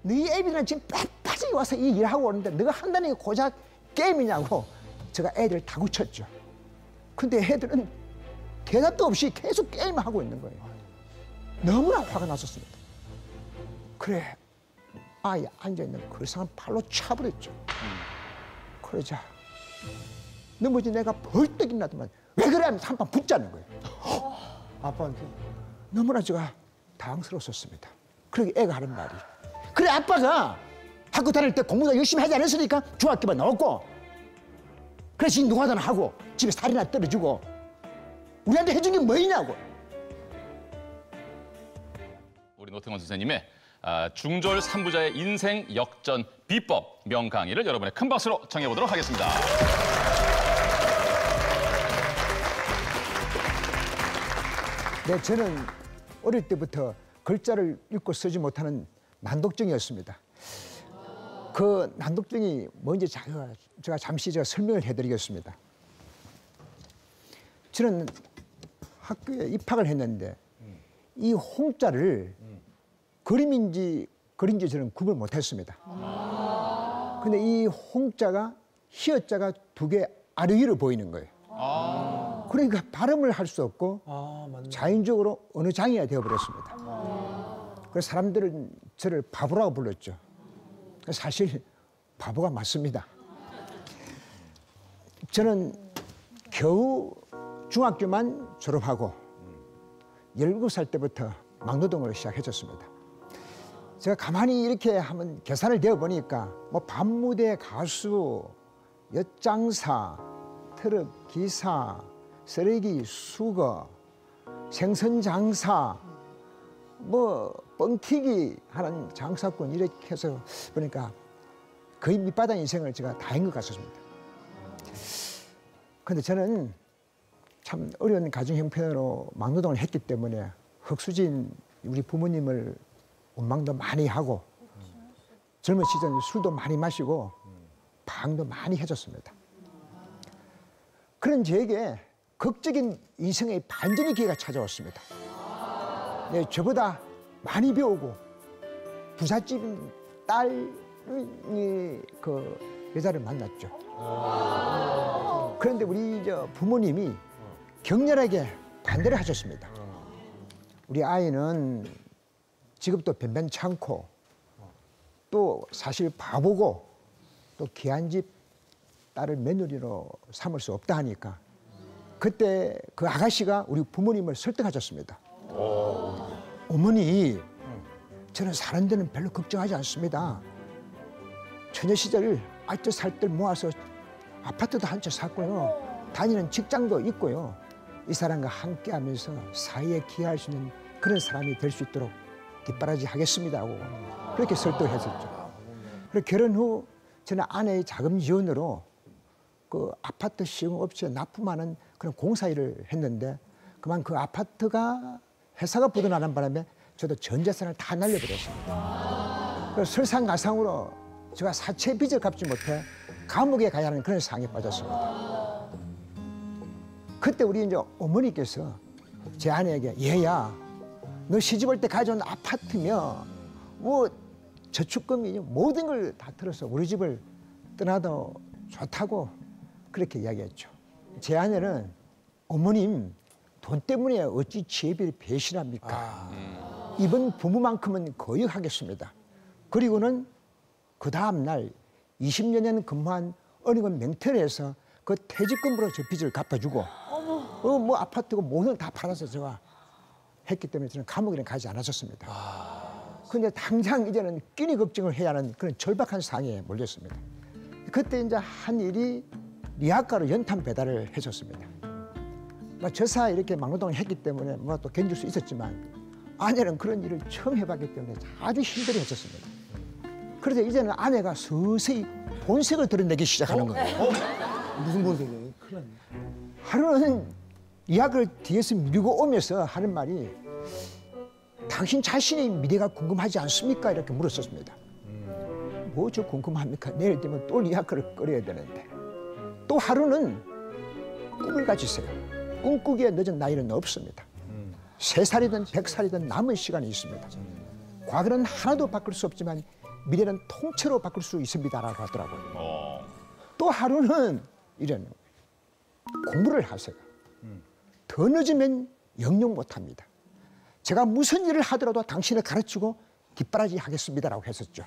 너희 애비는 지금 빽빽이 와서 이 일하고 오는데 너가 한다는 게 고작 게임이냐고 제가 애들 다구쳤죠. 근데 애들은 대답도 없이 계속 게임을 하고 있는 거예요. 너무나 화가 났었습니다. 그래, 아이 앉아있는 그 사람 발로 차버렸죠. 그러자 넘어지 내가 벌떡 일어나더만 왜 그래 하면서 한 방 붙자는 거예요. 아빠한테? 너무나 제가 당황스러웠습니다. 그러게 애가 하는 말이, 그래 아빠가 학교 다닐 때 공부도 열심히 하지 않았으니까 중학교만 나왔고, 그래서 노가다나 하고 집에 살이나 떨어지고 우리한테 해준 게 뭐이냐고. 우리 노태권 선생님의 중졸 3부자의 인생 역전 비법 명강의를 여러분의 큰 박수로 청해보도록 하겠습니다. 네, 저는 어릴 때부터 글자를 읽고 쓰지 못하는 난독증이었습니다. 그 난독증이 뭔지 제가 잠시 설명을 해드리겠습니다. 저는 학교에 입학을 했는데 이 홍자를 그림인지 글인지 저는 구분을 못했습니다. 근데 이 홍자가 히읗자가 두 개 아래 위로 보이는 거예요. 그러니까 발음을 할 수 없고 자연적으로 어느 장이가 되어버렸습니다. 그래서 사람들은 저를 바보라고 불렀죠. 사실 바보가 맞습니다. 저는 겨우 중학교만 졸업하고 17살 때부터 막노동을 시작했었습니다. 제가 가만히 이렇게 한번 계산을 되어보니까 뭐 밤무대 가수, 엿장사, 트럭 기사, 쓰레기 수거, 생선장사, 뭐 뻥튀기 하는 장사꾼 이렇게 해서 보니까 거의 밑바닥 인생을 제가 다 한 것 같습니다. 근데 저는 참 어려운 가정 형편으로 막노동을 했기 때문에 흙수진 우리 부모님을 원망도 많이 하고 젊은 시절 술도 많이 마시고 방도 많이 해줬습니다. 그런 저에게 극적인 인생의 반전의 기회가 찾아왔습니다. 네, 저보다 많이 배우고 부잣집 딸이 그 여자를 만났죠. 그런데 우리 부모님이 격렬하게 반대를 하셨습니다. 우리 아이는 직업도 변변찮고 또 사실 바보고 또 귀한 집 딸을 며느리로 삼을 수 없다 하니까 그때 그 아가씨가 우리 부모님을 설득하셨습니다. 어머니, 저는 사는 데는 별로 걱정하지 않습니다. 처녀 시절 알뜰 살뜰 모아서 아파트도 한 채 샀고요. 다니는 직장도 있고요. 이 사람과 함께하면서 사회에 기여할 수 있는 그런 사람이 될 수 있도록 뒷바라지 하겠습니다 하고 그렇게 설득을 했었죠. 그리고 결혼 후 저는 아내의 자금 지원으로 그 아파트 시공업체에 납품하는 그런 공사 일을 했는데 그만 그 아파트가 회사가 부도나는 바람에 저도 전 재산을 다 날려버렸습니다. 그래서 설상가상으로 제가 사채 빚을 갚지 못해 감옥에 가야 하는 그런 상황에 빠졌습니다. 그때 우리 이제 어머니께서 제 아내에게 얘야, 너 시집올 때 가져온 아파트며 뭐 저축금이 모든 걸 다 틀어서 우리 집을 떠나도 좋다고 그렇게 이야기했죠. 제 아내는 어머님 돈 때문에 어찌 지혜비를 배신합니까? 이번 부모만큼은 거역하겠습니다. 그리고는 그 다음 날 20여 년 근무한 어린이원 맹퇴를 해서 그 퇴직금으로 저 빚을 갚아주고 뭐 아파트고 모든 걸 다 팔아서 제가 했기 때문에 저는 감옥에는 가지 않았었습니다. 근데 당장 이제는 끼니 걱정을 해야 하는 그런 절박한 상황에 몰렸습니다. 그때 이제 한 일이 리아카로 연탄 배달을 해줬습니다. 저사 이렇게 막노동을 했기 때문에 뭐 또 견딜 수 있었지만 아내는 그런 일을 처음 해봤기 때문에 아주 힘들어 했었습니다. 그래서 이제는 아내가 서서히 본색을 드러내기 시작하는 거예요. 무슨 본색이에요? 큰일 났네. 하루는 리아카를 뒤에서 밀고 오면서 하는 말이 당신 자신의 미래가 궁금하지 않습니까? 이렇게 물었었습니다. 뭐 저 궁금합니까? 내일 되면 또 리아카를 끓여야 되는데. 또 하루는 꿈을 가지세요. 꿈꾸기에 늦은 나이는 없습니다. 3살이든 100살이든 남은 시간이 있습니다. 과거는 하나도 바꿀 수 없지만 미래는 통째로 바꿀 수 있습니다라고 하더라고요. 어. 또 하루는 이러는 거예요. 공부를 하세요. 더 늦으면 영영 못합니다. 제가 무슨 일을 하더라도 당신을 가르치고 뒷바라지 하겠습니다라고 했었죠.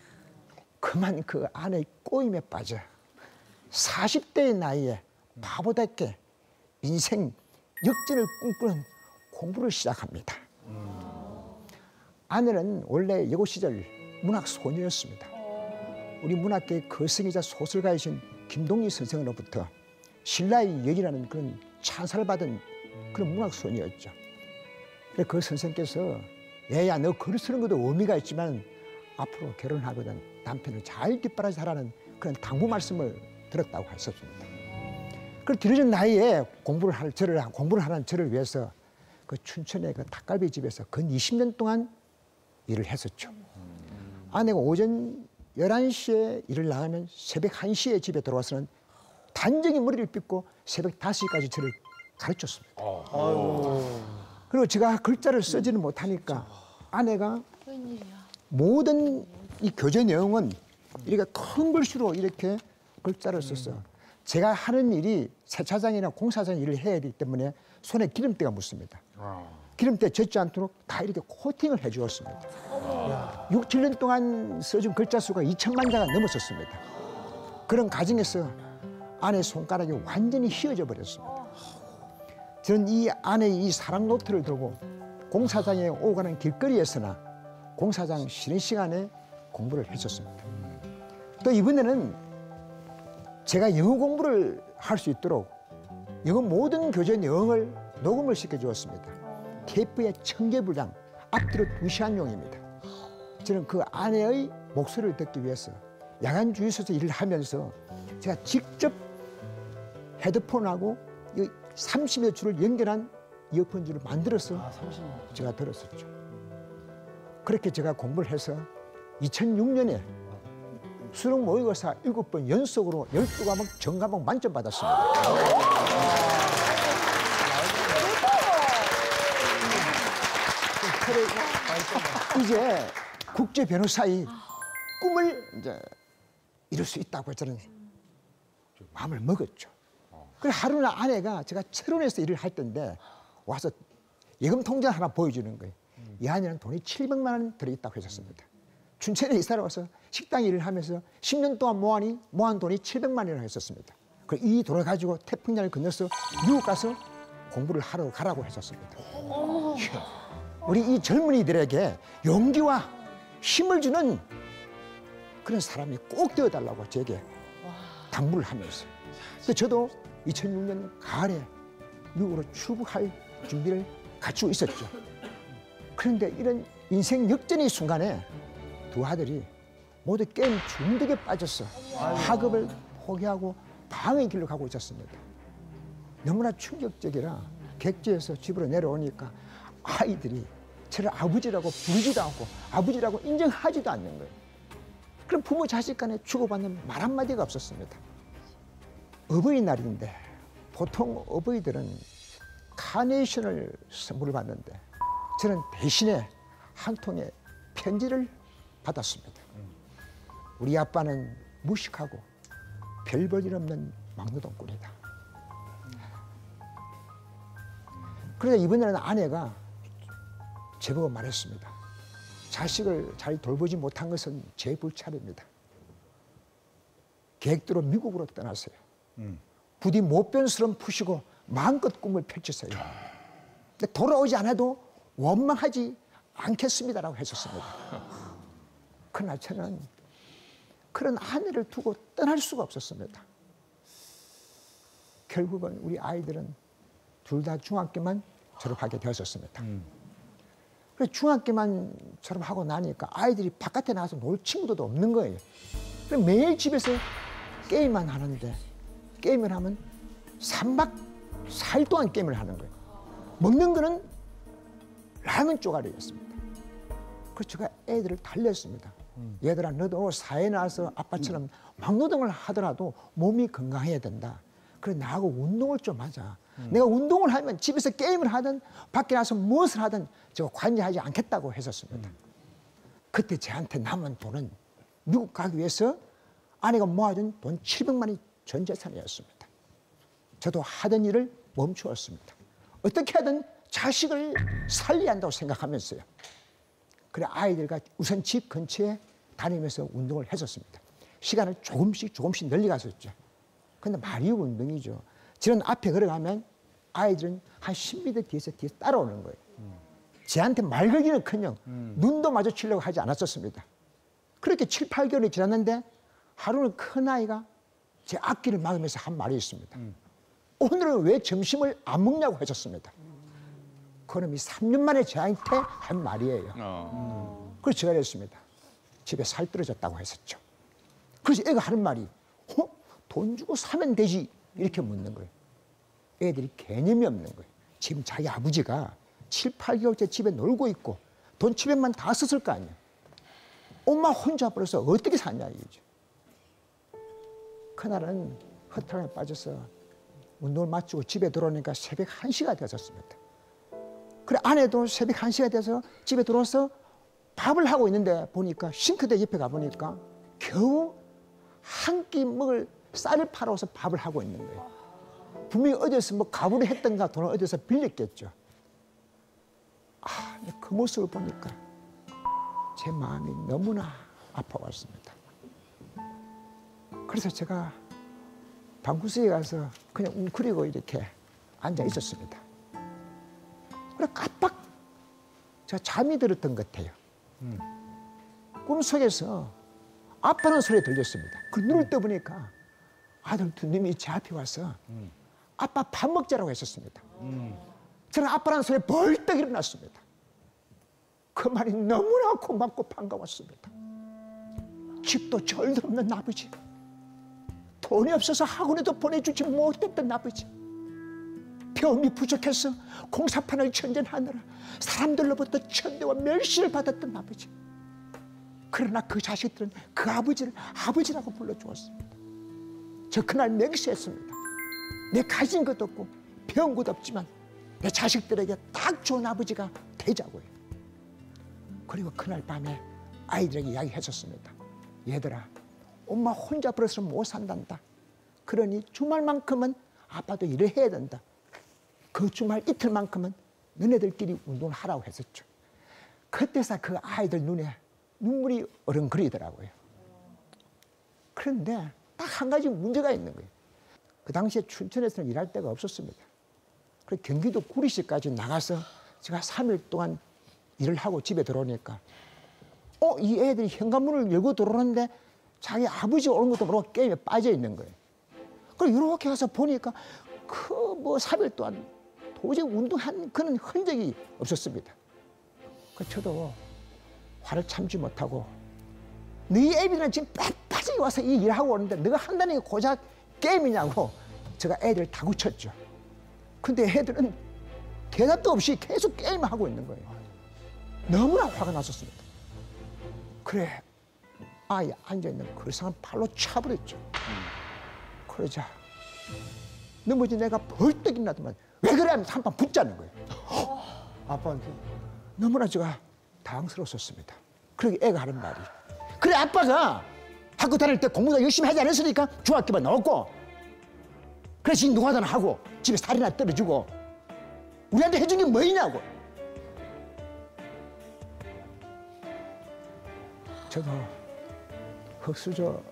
그만 그 안에 꼬임에 빠져 40대의 나이에 바보답게 인생 역전을 꿈꾸는 공부를 시작합니다. 아내는 원래 여고 시절 문학 소녀였습니다. 우리 문학계의 거성이자 소설가이신 김동리 선생으로부터 신라의 여인이라는 그런 찬사를 받은 그런 문학 소녀였죠. 그 선생께서 얘야 너 글 쓰는 것도 의미가 있지만 앞으로 결혼하거든 남편을 잘 뒷바라지하라는 그런 당부 말씀을 들었다고 했었습니다. 그 뒤늦은 나이에 공부를 하는 저를 위해서 그 춘천의 그 닭갈비 집에서 근 20년 동안 일을 했었죠. 아내가 오전 11시에 일을 나가면 새벽 1시에 집에 들어와서는 단정히 머리를 빗고 새벽 5시까지 저를 가르쳤습니다. 그리고 제가 글자를 쓰지는 못하니까 아내가 모든 이 교재 내용은 이렇게 큰 글씨로 이렇게 글자를 썼어요. 제가 하는 일이 세차장이나 공사장 일을 해야 되기 때문에 손에 기름때가 묻습니다. 기름때 젖지 않도록 다 이렇게 코팅을 해 주었습니다. 6, 7년 동안 써준 글자 수가 2천만 자가 넘었었습니다. 그런 과정에서 아내 손가락이 완전히 휘어져 버렸습니다. 저는 이 아내의 이 사랑 노트를 들고 공사장에 오고 가는 길거리에서나 공사장 쉬는 시간에 공부를 했었습니다. 또 이번에는 제가 영어 공부를 할 수 있도록 영어 모든 교재 내용을 녹음을 시켜주었습니다. 테이프의 1000개 분량, 앞뒤로 2시간용입니다. 저는 그 아내의 목소리를 듣기 위해서 야간 주유소에서 일을 하면서 제가 직접 헤드폰하고 30여 줄을 연결한 이어폰줄을 만들어서 제가 들었었죠. 그렇게 제가 공부를 해서 2006년에 수능 모의고사 7번 연속으로 12과목 전과목 만점 받았습니다. 이제 국제 변호사의 꿈을 이제 이룰 수 있다고 저는 마음을 먹었죠. 그래서 하루는 아내가 제가 철원에서 일을 할 때인데 와서 예금 통장 하나 보여주는 거예요. 이 안에는 돈이 700만 원 들어있다고 했었습니다. 춘천에 이사를 와서 식당 일을 하면서 10년 동안 모은 돈이 700만 원이라고 했었습니다. 이 돈을 가지고 태평양을 건너서 미국 가서 공부를 하러 가라고 했었습니다. 우리 이 젊은이들에게 용기와 힘을 주는 그런 사람이 꼭 되어달라고 제게 당부를 하면서 저도 2006년 가을에 미국으로 출국할 준비를 갖추고 있었죠. 그런데 이런 인생 역전의 순간에 두 아들이 모두 게임 중독에 빠졌어. 학업을 포기하고 방의 길로 가고 있었습니다. 너무나 충격적이라 객지에서 집으로 내려오니까 아이들이 저를 아버지라고 부르지도 않고 아버지라고 인정하지도 않는 거예요. 그럼 부모 자식 간에 주고받는 말 한마디가 없었습니다. 어버이날인데 보통 어버이들은 카네이션을 선물을 받는데 저는 대신에 한 통의 편지를 받았습니다. 우리 아빠는 무식하고 별 볼 일 없는 막노동꾼이다. 그러자 이번에는 아내가 제보고 말했습니다. 자식을 잘 돌보지 못한 것은 제 불찰입니다. 계획대로 미국으로 떠나세요. 부디 못변스럼 푸시고 마음껏 꿈을 펼치세요. 근데 돌아오지 않아도 원망하지 않겠습니다라고 했었습니다. 그러나 저는 그런 아내를 두고 떠날 수가 없었습니다. 결국은 우리 아이들은 둘 다 중학교만 졸업하게 되었었습니다. 그래서 중학교만 졸업하고 나니까 아이들이 바깥에 나가서 놀 친구도 없는 거예요. 그래서 매일 집에서 게임만 하는데 게임을 하면 3박 4일 동안 게임을 하는 거예요. 먹는 거는 라면 쪼가리였습니다. 그래서 제가 애들을 달랬습니다. 얘들아 너도 사회에 나와서 아빠처럼 막노동을 하더라도 몸이 건강해야 된다. 그래 나하고 운동을 좀 하자. 내가 운동을 하면 집에서 게임을 하든 밖에 나가서 무엇을 하든 제가 관여하지 않겠다고 했었습니다. 그때 저한테 남은 돈은 미국 가기 위해서 아내가 모아둔 돈 700만이 전 재산이었습니다. 저도 하던 일을 멈추었습니다. 어떻게 하든 자식을 살려야 한다고 생각하면서요. 그래 아이들과 우선 집 근처에 다니면서 운동을 했었습니다. 시간을 조금씩 늘려갔었죠. 근데 말이 운동이죠. 저는 앞에 걸어가면 아이들은 한 10m 뒤에서 따라오는 거예요. 저한테 말 걸기는커녕 눈도 마주치려고 하지 않았었습니다. 그렇게 7, 8개월이 지났는데 하루는 큰아이가 제 앞길을 막으면서 한 말이 있습니다. 오늘은 왜 점심을 안 먹냐고 하셨습니다. 그놈이 3년 만에 저한테 한 말이에요. 그래서 제가 그랬습니다. 집에 살 떨어졌다고 했었죠. 그래서 애가 하는 말이 돈 주고 사면 되지 이렇게 묻는 거예요. 애들이 개념이 없는 거예요. 지금 자기 아버지가 7, 8개월째 집에 놀고 있고 돈 700만 다 썼을 거 아니에요. 엄마 혼자 벌어서 어떻게 사냐 이거죠. 그날은 허탈함에 빠져서 운동을 마치고 집에 들어오니까 새벽 1시가 되었습니다. 그래 아내도 새벽 1시가 돼서 집에 들어와서 밥을 하고 있는데 보니까 싱크대 옆에 가보니까 겨우 한 끼 먹을 쌀을 팔아서 밥을 하고 있는 거예요. 분명히 어디서 뭐 가부를 했던가 돈을 어디서 빌렸겠죠. 그 모습을 보니까 제 마음이 너무나 아파왔습니다. 그래서 제가 방구석에 가서 그냥 웅크리고 이렇게 앉아 있었습니다. 그래 깜빡 제가 잠이 들었던 것 같아요. 꿈속에서 아빠는 소리 들렸습니다. 그 눈을 떠보니까 아들 두 놈이 제 앞에 와서 아빠 밥 먹자라고 했었습니다. 저는 아빠라는 소리에 벌떡 일어났습니다. 그 말이 너무나 고맙고 반가웠습니다. 집도 절도 없는 아버지, 돈이 없어서 학원에도 보내주지 못했던 아버지, 병이 부족해서 공사판을 전전하느라 사람들로부터 천대와 멸시를 받았던 아버지. 그러나 그 자식들은 그 아버지를 아버지라고 불러주었습니다. 저 그날 맹세했습니다. 내 가진 것도 없고 배운 것도 없지만 내 자식들에게 딱 좋은 아버지가 되자고요. 그리고 그날 밤에 아이들에게 이야기했었습니다. 얘들아, 엄마 혼자 벌어서 못 산단다. 그러니 주말만큼은 아빠도 일을 해야 된다. 그 주말 이틀만큼은 너네들끼리 운동을 하라고 했었죠. 그때서 그 아이들 눈에 눈물이 어른거리더라고요. 그런데 딱 한 가지 문제가 있는 거예요. 그 당시에 춘천에서는 일할 데가 없었습니다. 그래서 경기도 구리시까지 나가서 제가 3일 동안 일을 하고 집에 들어오니까 이 애들이 현관문을 열고 들어오는데 자기 아버지 오는 것도 모르고 게임에 빠져 있는 거예요. 그리고 이렇게 가서 보니까 그 3일 동안 도저히 운동한 그런 흔적이 없었습니다. 그래서 저도 화를 참지 못하고 너희 애들은 지금 빽빽하게 와서 이 일하고 오는데 너가 한다는 게 고작 게임이냐고 제가 애들 다구쳤죠. 근데 애들은 대답도 없이 계속 게임을 하고 있는 거예요. 너무나 화가 났었습니다. 그래 아예 앉아있는 그 사람 발로 차버렸죠. 그러자 넘어진 애가 벌떡 일어나더만 왜 그래 하면서 한 판 붙자는 거예요. 아빠한테? 너무나 제가 당황스러웠습니다. 그러게 애가 하는 말이 그래 아빠가 학교 다닐 때 공부도 열심히 하지 않았으니까 중학교만 나왔고 그래서 노가다나 하고 집에 살이나 떨어지고 우리한테 해준 게 뭐이냐고. 저도 흑수저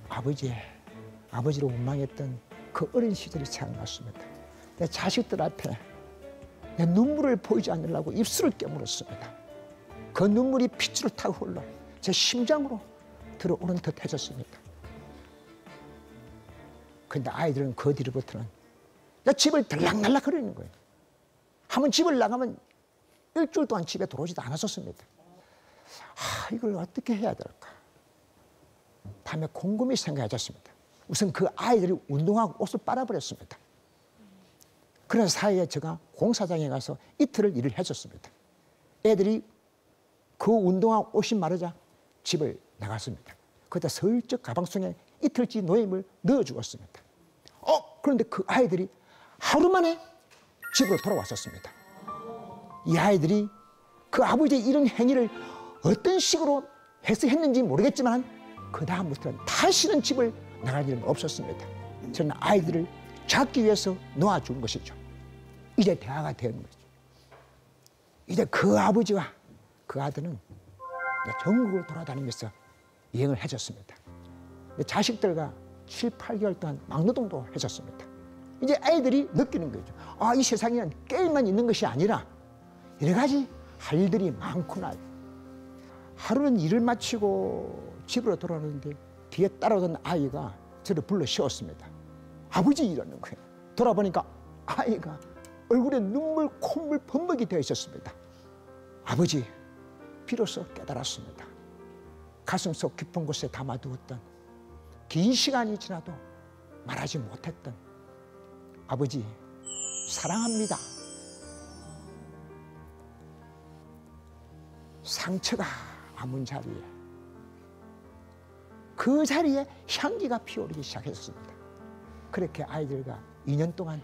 아버지로 원망했던 그 어린 시절이 생각났습니다. 내 자식들 앞에 내 눈물을 보이지 않으려고 입술을 깨물었습니다. 그 눈물이 핏줄을 타고 흘러 제 심장으로 들어오는 듯 해졌습니다. 근데 아이들은 그 뒤로부터는 집을 들락날락 거리는 거예요. 한번 집을 나가면 일주일 동안 집에 들어오지도 않았었습니다. 이걸 어떻게 해야 될까? 밤에 곰곰이 생각해졌습니다. 우선 그 아이들이 운동하고 옷을 빨아버렸습니다. 그런 사이에 제가 공사장에 가서 이틀을 일을 해줬습니다. 애들이 그 운동하고 옷이 마르자 집을 나갔습니다. 그때 슬쩍 가방속에 이틀치 노임을 넣어주었습니다. 그런데 그 아이들이 하루 만에 집으로 돌아왔었습니다. 이 아이들이 그 아버지의 이런 행위를 어떤 식으로 해서 했는지 모르겠지만 그 다음부터는 다시는 집을 나갈 일은 없었습니다. 저는 아이들을 찾기 위해서 놓아준 것이죠. 이제 대화가 된 거죠. 이제 그 아버지와 그 아들은 전국을 돌아다니면서 여행을 해줬습니다. 자식들과 7, 8개월 동안 막노동도 해줬습니다. 이제 아이들이 느끼는 거죠. 아, 이 세상에는 게임만 있는 것이 아니라 여러 가지 할 일들이 많구나. 하루는 일을 마치고 집으로 돌아오는데 뒤에 따라오던 아이가 저를 불러 세웠습니다. 아버지, 이러는 거예요. 돌아보니까 아이가 얼굴에 눈물, 콧물 범벅이 되어 있었습니다. 아버지, 비로소 깨달았습니다. 가슴속 깊은 곳에 담아두었던 긴 시간이 지나도 말하지 못했던 아버지, 사랑합니다. 상처가 아문 자리에, 그 자리에 향기가 피어오르기 시작했습니다. 그렇게 아이들과 2년 동안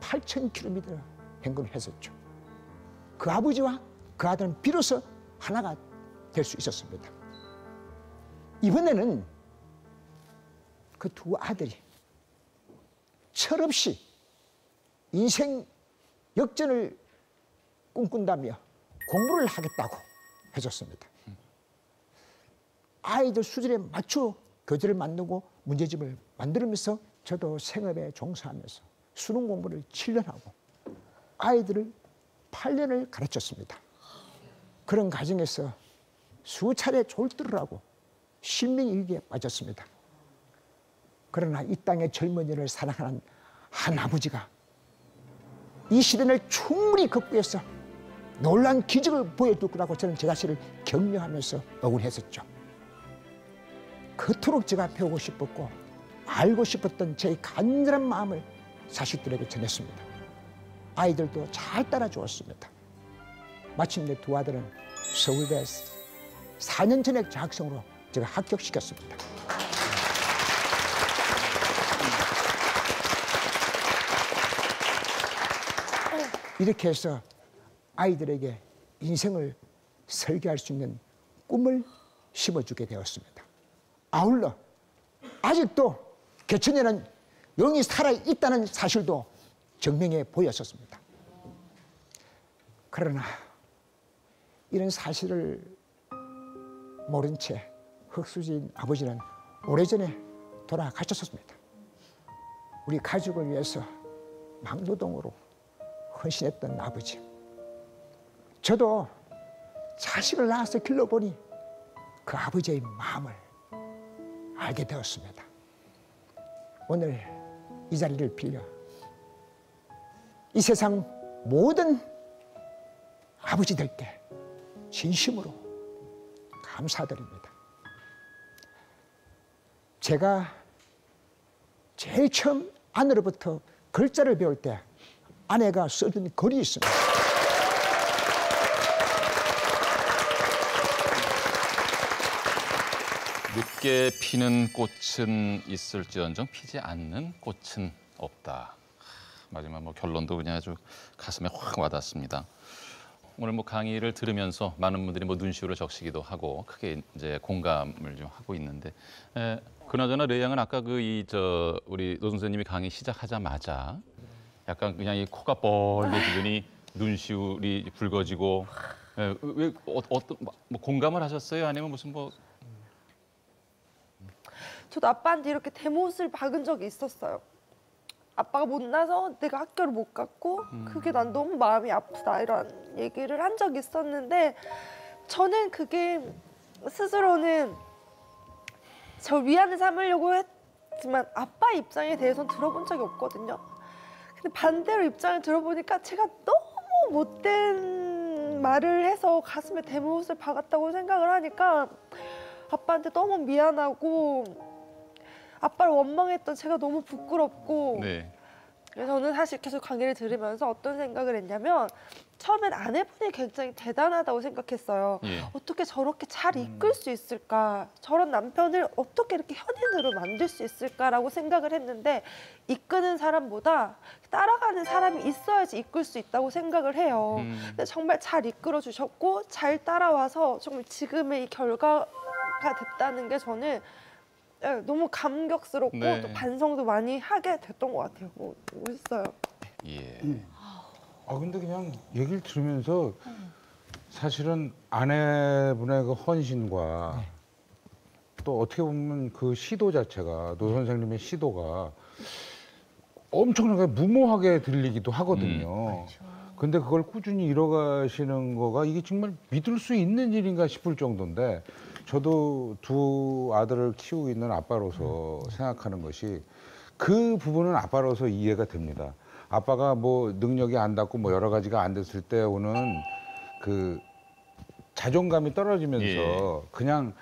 8,000km를 행군했었죠. 그 아버지와 그 아들은 비로소 하나가 될 수 있었습니다. 이번에는 그 두 아들이 철없이 인생 역전을 꿈꾼다며 공부를 하겠다고 해줬습니다. 아이들 수준에 맞춰 교재를 만들고 문제집을 만들면서 저도 생업에 종사하면서 수능 공부를 7년 하고 아이들을 8년을 가르쳤습니다. 그런 과정에서 수차례 졸도를 하고 실명위기에 빠졌습니다. 그러나 이 땅의 젊은이를 사랑하는 한 아버지가 이 시련을 충분히 극복해서 놀라운 기적을 보여줄 거라고 저는 제 자신을 격려하면서 억울했었죠. 그토록 제가 배우고 싶었고 알고 싶었던 제 간절한 마음을 자식들에게 전했습니다. 아이들도 잘 따라주었습니다. 마침내 두 아들은 서울대 4년 전액 장학생으로 제가 합격시켰습니다. 이렇게 해서 아이들에게 인생을 설계할 수 있는 꿈을 심어주게 되었습니다. 아울러 아직도 개천에는 영이 살아있다는 사실도 증명해 보였었습니다. 그러나 이런 사실을 모른 채 흙수진 아버지는 오래전에 돌아가셨습니다. 우리 가족을 위해서 막노동으로 헌신했던 아버지. 저도 자식을 낳아서 길러보니 그 아버지의 마음을 알게 되었습니다. 오늘 이 자리를 빌려 이 세상 모든 아버지들께 진심으로 감사드립니다. 제가 제일 처음 아내로부터 글자를 배울 때 아내가 써준 글이 있습니다. 늦게 피는 꽃은 있을지언정 피지 않는 꽃은 없다. 마지막 결론도 그냥 아주 가슴에 확 와닿습니다. 오늘 강의를 들으면서 많은 분들이 눈시울을 적시기도 하고 크게 이제 공감을 좀 하고 있는데, 그나저나 레이 양은 아까 우리 노 선생님이 강의 시작하자마자 약간 그냥 이 코가 빨개지더니 눈시울이 붉어지고, 왜 어떤 공감을 하셨어요? 아니면 무슨 저도 아빠한테 이렇게 대못을 박은 적이 있었어요. 아빠가 못나서 내가 학교를 못 갔고 그게 난 너무 마음이 아프다 이런 얘기를 한 적이 있었는데, 저는 그게 스스로는 저 위안을 삼으려고 했지만 아빠 입장에 대해서는 들어본 적이 없거든요. 근데 반대로 입장을 들어보니까 제가 너무 못된 말을 해서 가슴에 대못을 박았다고 생각을 하니까 아빠한테 너무 미안하고 아빠를 원망했던 제가 너무 부끄럽고, 네. 그래서 저는 사실 계속 강의를 들으면서 어떤 생각을 했냐면, 처음엔 아내분이 굉장히 대단하다고 생각했어요. 예. 어떻게 저렇게 잘 이끌 수 있을까? 저런 남편을 어떻게 이렇게 현인으로 만들 수 있을까라고 생각을 했는데, 이끄는 사람보다 따라가는 사람이 있어야지 이끌 수 있다고 생각을 해요. 근데 정말 잘 이끌어 주셨고 잘 따라와서 정말 지금의 이 결과를 됐다는 게 저는 너무 감격스럽고 네. 또 반성도 많이 하게 됐던 것 같아요. 멋있어요. 예. 아 근데 그냥 얘기를 들으면서 사실은 아내분의 그 헌신과 또 어떻게 보면 그 시도 자체가 노 선생님의 시도가 엄청나게 무모하게 들리기도 하거든요. 근데 그걸 꾸준히 이뤄가시는 거가 이게 정말 믿을 수 있는 일인가 싶을 정도인데 저도 두 아들을 키우고 있는 아빠로서 생각하는 것이 그 부분은 아빠로서 이해가 됩니다. 아빠가 뭐 능력이 안 닿고 뭐 여러 가지가 안 됐을 때 오는 그 자존감이 떨어지면서 예. 그냥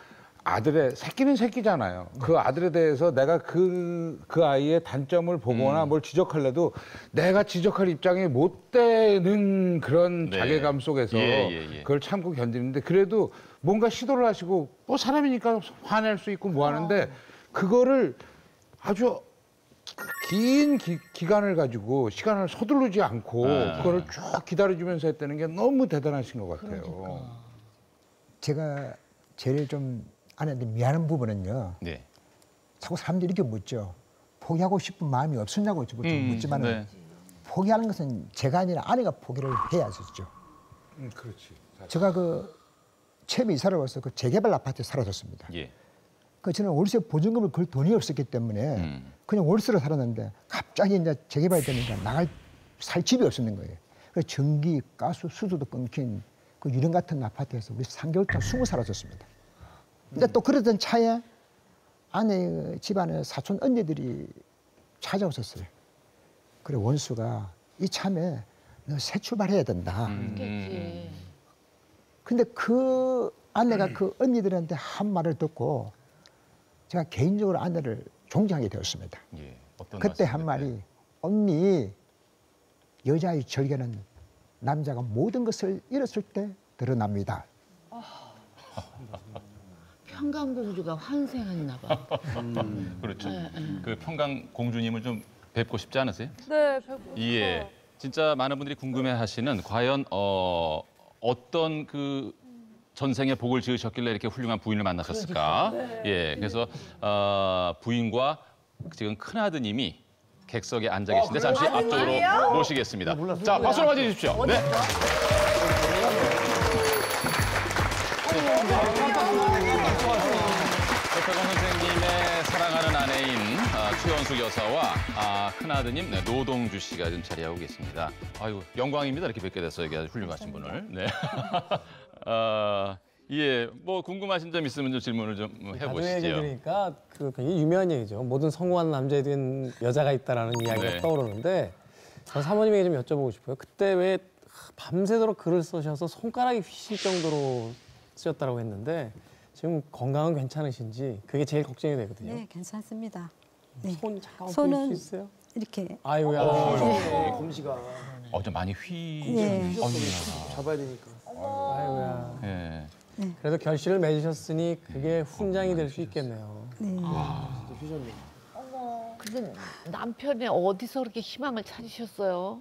아들의 새끼는 새끼잖아요. 그 아들에 대해서 내가 그 아이의 단점을 보거나 뭘 지적하려도 내가 지적할 입장이 못 되는 그런 네. 자괴감 속에서 예. 그걸 참고 견디는데 그래도 뭔가 시도를 하시고 뭐 사람이니까 화낼 수 있고 뭐 하는데 그거를 아주 긴 기간을 가지고 시간을 서두르지 않고 그거를 쭉 기다려주면서 했다는 게 너무 대단하신 것 같아요. 제가 제일 좀 아내한테 미안한 부분은요. 네. 자꾸 사람들이 이렇게 묻죠. 포기하고 싶은 마음이 없었냐고 묻지만 네. 포기하는 것은 제가 아니라 아내가 포기를 해야죠. 그렇지. 제가 그 처음에 이사를 와서 그 재개발 아파트에 살았었습니다. 예. 그 저는 월세 보증금을 걸 돈이 없었기 때문에 그냥 월세로 살았는데 갑자기 이제 재개발이 되니까 살 집이 없었는 거예요. 그래서 전기, 가스, 수도도 끊긴 그 유령 같은 아파트에서 우리 3개월 동안 숨어 살았었습니다. 근데 또 그러던 차에 아내 집안에 사촌 언니들이 찾아오셨어요. 그래 원수가 이참에 너 새 출발해야 된다. 근데 그 아내가 그 언니들한테 한 말을 듣고 제가 개인적으로 아내를 존경하게 되었습니다. 예. 어떤 그때 한 말씀인데? 말이 언니 여자의 절개는 남자가 모든 것을 잃었을 때 드러납니다. 평강공주가 환생했나 봐. 그렇죠. 그 평강 공주님을 좀 뵙고 싶지 않으세요? 네, 예. 진짜 많은 분들이 궁금해하시는 과연 어떤 그 전생에 복을 지으셨길래 이렇게 훌륭한 부인을 만나셨을까? 예. 그래서 부인과 지금 큰 아드님이 객석에 앉아 계신데 잠시 앞쪽으로 모시겠습니다. 자, 박수로 맞이해주십시오. 네. 백화관 선생님의 사랑하는 아내인 최원숙 여사와 큰아드님 노동주 씨가 지금 자리하고 계십니다. 아이고 영광입니다. 이렇게 뵙게 돼서 여기 아주 훌륭하신 분을. 네. 예, 뭐 궁금하신 점 있으면 좀 질문을 좀 나중에 얘기 해보시죠. 들으니까 그 굉장히 유명한 얘기죠. 모든 성공한 남자에 대한 여자가 있다라는 이야기가 네. 떠오르는데 저 사모님에게 좀 여쭤보고 싶어요. 그때 왜 밤새도록 글을 쓰셔서 손가락이 휘실 정도로 쓰셨다고 했는데 지금 건강은 괜찮으신지 그게 제일 걱정이 되거든요. 네, 괜찮습니다. 네. 손 잠깐 손은 보일 수 있어요? 이렇게 아유야. 검시가 좀 많이 휘. 예. 아이고야. 잡아야 되니까. 아유야. 예. 그래도 결실을 맺으셨으니 그게 훈장이 될 수 있겠네요. 네. 근데 남편이 어디서 그렇게 희망을 찾으셨어요?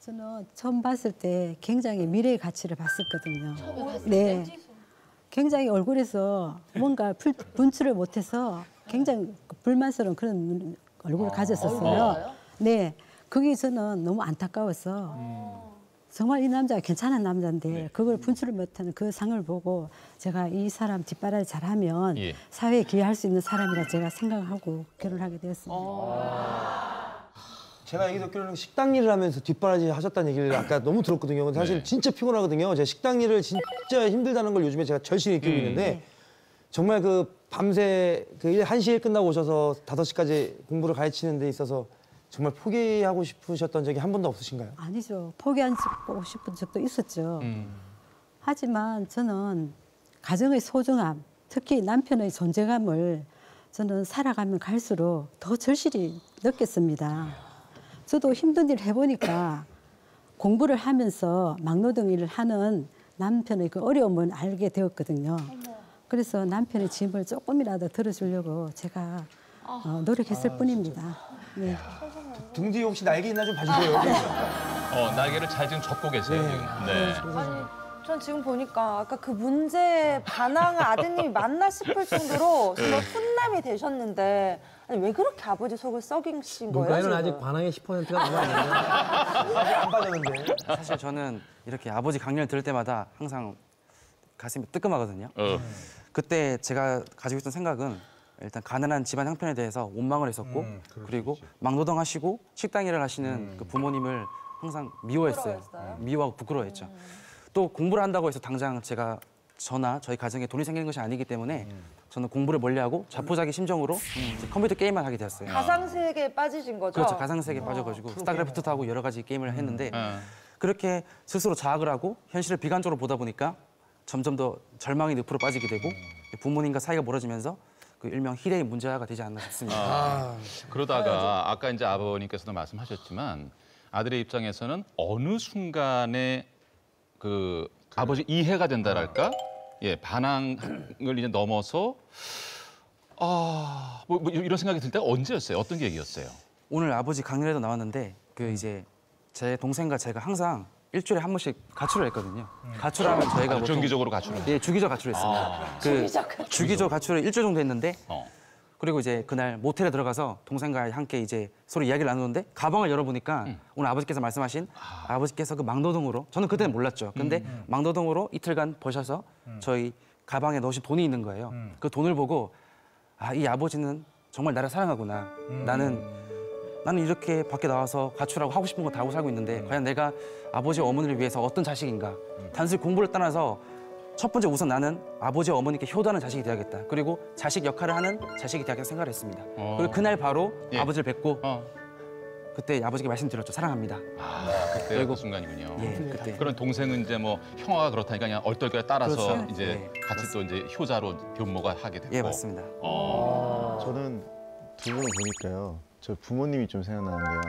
저는 처음 봤을 때 굉장히 미래의 가치를 봤었거든요. 처음에 봤을 네. 때? 굉장히 얼굴에서 뭔가 분출을 못해서 굉장히 불만스러운 그런 얼굴을 가졌었어요. 네. 그게 저는 너무 안타까워서 정말 이 남자가 괜찮은 남자인데 그걸 분출을 못하는 그 상을 보고 제가 이 사람 뒷바라지 잘하면 예. 사회에 기여할 수 있는 사람이라 제가 생각하고 결혼하게 되었습니다. 제가 얘기 듣기로는 식당 일을 하면서 뒷바라지 하셨다는 얘기를 아까 너무 들었거든요. 근데 사실 네. 진짜 피곤하거든요. 제가 식당 일을 진짜 힘들다는 걸 요즘에 제가 절실히 느끼고 있는데 정말 그 밤새 그 일 1시에 일 끝나고 오셔서 5시까지 공부를 가르치는 데 있어서 정말 포기하고 싶으셨던 적이 한 번도 없으신가요? 아니죠. 포기하고 싶은 적도 있었죠. 하지만 저는 가정의 소중함, 특히 남편의 존재감을 저는 살아가면 갈수록 더 절실히 느꼈습니다. 저도 힘든 일을 해보니까 공부를 하면서 막노동 일을 하는 남편의 그 어려움을 알게 되었거든요. 그래서 남편의 짐을 조금이라도 들어주려고 제가 노력했을 뿐입니다. 네. 등 뒤에 혹시 날개 있나 좀 봐주세요. 날개를 잘 지금 접고 계세요 지금. 네. 전 지금 보니까 아까 그 문제에 반항을 아드님이 맞나 싶을 정도로 정말 훈남이 되셨는데 아니, 왜 그렇게 아버지 속을 썩이신 거예요? 눈가에는 지금? 아직 반항의 10%가 남아있는데. 아직 안 빠졌는데. 사실 저는 이렇게 아버지 강연을 들을 때마다 항상 가슴이 뜨끔하거든요. 그때 제가 가지고 있던 생각은 일단 가난한 집안 형편에 대해서 원망을 했었고 그리고 막노동하시고 식당 일을 하시는 그 부모님을 항상 미워했어요. 부끄러워했어요? 미워하고 부끄러워했죠. 또 공부를 한다고 해서 당장 제가 저나 저희 가정에 돈이 생기는 것이 아니기 때문에 저는 공부를 멀리하고 자포자기 심정으로 이제 컴퓨터 게임만 하게 되었어요. 가상 세계에 빠지신 거죠? 그렇죠. 가상세계에 빠져가지고 스타크래프트도 하고 여러 가지 게임을 했는데 그렇게 스스로 자학을 하고 현실을 비관적으로 보다 보니까 점점 더 절망의 늪으로 빠지게 되고 부모님과 사이가 멀어지면서 그 일명 희대의 문제가 되지 않나 싶습니다. 그러다가 아까 이제 아버님께서도 말씀하셨지만 아들의 입장에서는 어느 순간에 그 아버지 이해가 된다랄까? 예, 반항을 이제 넘어서 뭐 이런 생각이 들 때가 언제였어요? 어떤 계기였어요? 오늘 아버지 강연에도 나왔는데 그 이제 제 동생과 제가 항상 일주일에 한 번씩 가출을 했거든요. 가출하면 저희가 보통 정기적으로 가출을 예, 주기적 가출을 했습니다. 주기적 가출을 일주일 정도 했는데 그리고 이제 그날 모텔에 들어가서 동생과 함께 이제 서로 이야기를 나누는데 가방을 열어보니까 오늘 아버지께서 말씀하신 아버지께서 그 막노동으로 저는 그때는 몰랐죠. 근데 막노동으로 이틀간 버셔서 저희 가방에 넣으신 돈이 있는 거예요. 그 돈을 보고 아, 이 아버지는 정말 나를 사랑하구나. 나는 이렇게 밖에 나와서 가출하고 하고 싶은 거 다 하고 살고 있는데 과연 내가 아버지와 어머니를 위해서 어떤 자식인가. 단순히 공부를 떠나서 첫 번째 우선 나는 아버지와 어머니께 효도하는 자식이 돼야겠다. 그리고 자식 역할을 하는 자식이 돼야겠다 생각을 했습니다. 그리고 그날 바로 예. 아버지를 뵙고 그때 아버지께 말씀드렸죠. 사랑합니다. 그때 그리고- 그 순간이군요. 예, 그때. 그런 동생은 이제 뭐 형아가 그렇다니까 그냥 얼떨결에 따라서 그렇죠. 이제 네, 같이 또 이제 효자로 변모가 하게 됐고. 예, 맞습니다. 저는 두 분을 보니까요. 저 부모님이 좀 생각나는데요.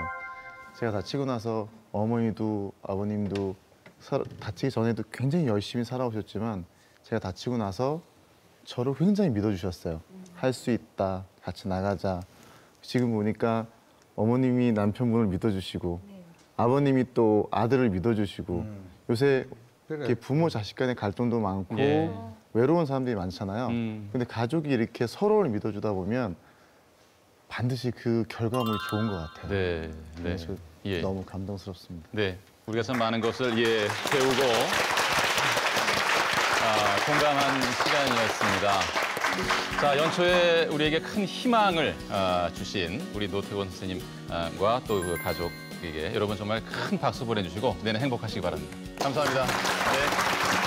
제가 다치고 나서 어머니도 아버님도 다치기 전에도 굉장히 열심히 살아오셨지만 제가 다치고 나서 저를 굉장히 믿어주셨어요. 할 수 있다, 같이 나가자. 지금 보니까 어머님이 남편분을 믿어주시고 아버님이 또 아들을 믿어주시고 요새 이렇게 부모 자식 간의 갈등도 많고 예. 외로운 사람들이 많잖아요. 근데 가족이 이렇게 서로를 믿어주다 보면 반드시 그 결과물이 좋은 것 같아요. 네, 네. 그래서 예. 너무 감동스럽습니다. 네, 우리가 참 많은 것을 배우고 공감한 시간이었습니다. 자, 연초에 우리에게 큰 희망을 주신 우리 노태원 선생님과 또 그 가족에게 여러분 정말 큰 박수 보내주시고 내년 행복하시기 바랍니다. 감사합니다. 네.